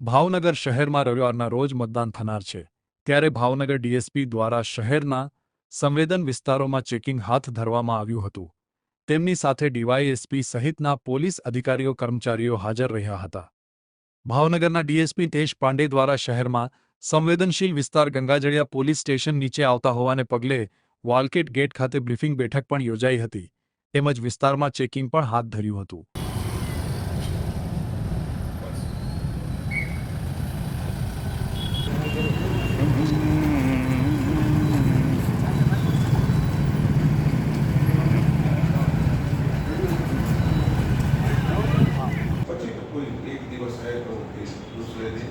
ભાવનગર શહેરમાં રવિવારના રોજ મતદાન થનાર છે ત્યારે ભાવનગર ડીએસપી દ્વારા શહેરના સંવેદન વિસ્તારોમાં ચેકિંગ હાથ ધરવામાં આવ્યું હતું। તેમની સાથે ડીવાયએસપી સહિતના પોલીસ અધિકારીઓ કર્મચારીઓ હાજર રહ્યા હતા। ભાવનગરના ડીએસપી તેજ પાંડે દ્વારા શહેરમાં સંવેદનશીલ વિસ્તાર ગંગાજળિયા પોલીસ સ્ટેશન નીચે આવતા હોવાને પગલે વાલકેટ ગેટ ખાતે બ્રીફિંગ બેઠક પણ યોજાઈ હતી તેમજ વિસ્તારમાં ચેકિંગ પણ હાથ ધર્યું હતું। 25 तो दूसरे दिन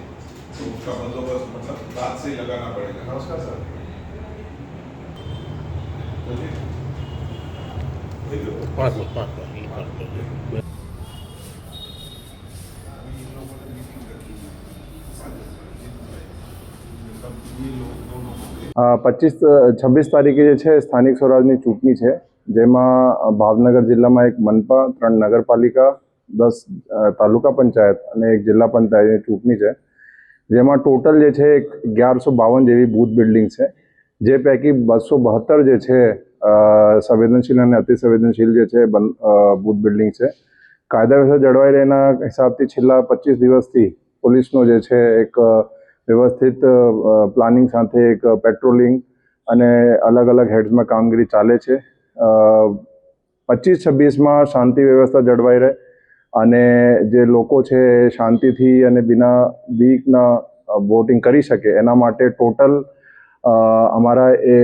तो उसका बंदोबस्त मतलब रात से ही लगाना पड़ेगा। नमस्कार सर। पच्चीस 26 तारीखे જે છે સ્થાનિક સ્વરાજની ચૂંટણી છે, જેમાં ભાવનગર જિલ્લામાં એક મનપા, 3 નગરપાલિકા, 10 તાલુકા પંચાયત અને એક જિલ્લા પંચાયતની ચૂંટણી છે, જેમાં ટોટલ જે છે 1152 જેવી બૂથ બિલ્ડિંગ છે, જે પૈકી 272 જે છે સંવેદનશીલ અને અતિસંવેદનશીલ જે છે બૂથ બિલ્ડિંગ છે। કાયદા વ્યવસ્થા જળવાઈ રહેના હિસાબથી છેલ્લા 25 દિવસથી પોલીસનો જે છે એક વ્યવસ્થિત પ્લાનિંગ સાથે એક પેટ્રોલિંગ અને અલગ અલગ હેડ્સમાં કામગીરી ચાલે છે। 25-26માં શાંતિ વ્યવસ્થા જળવાઈ રહે અને જે લોકો છે શાંતિથી અને બિના બીકના વોટિંગ કરી શકે એના માટે ટોટલ અમારા એ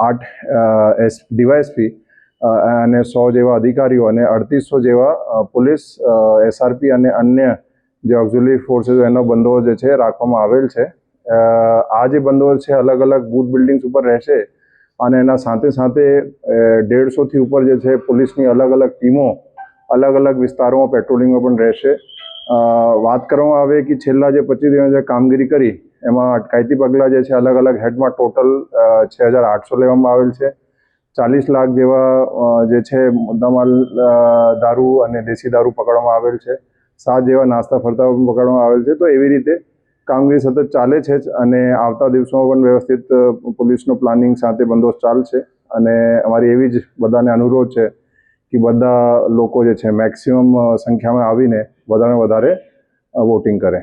8 ડીવાયએસપી અને 100 જેવા અધિકારીઓ અને 3800 જેવા પોલીસ એસઆરપી અને અન્ય જે ઓક્ઝિલરી ફોર્सेस એનો બંદોબસ્ત જે છે રાખવામાં આવેલ છે। આ જે બંદોબસ્ત છે અલગ અલગ બૂથ બિલ્ડિંગ્સ ઉપર રહેશે અને એના સાથે સાથે 150થી ઉપર જે છે પોલીસની અલગ અલગ ટીમો અલગ અલગ વિસ્તારોમાં પેટ્રોલિંગમાં પણ રહેશે। વાત કરવામાં આવે કે છેલ્લા જે 25 દિવસ જે કામગીરી કરી એમાં અટકાયતી પગલાં જે છે અલગ અલગ હેડમાં ટોટલ 6800 લેવામાં આવેલ છે। 40 લાખ જેવા જે છે મુદ્દામાલ દારૂ અને દેશી દારૂ પકડવામાં આવેલ છે। 7 જેવા નાસ્તા ફરતા પકડવામાં આવેલ છે। તો એવી રીતે કામગીરી સતત ચાલે છે અને આવતા દિવસોમાં પણ વ્યવસ્થિત પોલીસનો પ્લાનિંગ સાથે બંદોબસ્ત ચાલશે અને અમારી એવી જ બધાને અનુરોધ છે કે બધા લોકો જે છે મેક્સિમમ સંખ્યામાં આવીને વધારે વોટિંગ કરે।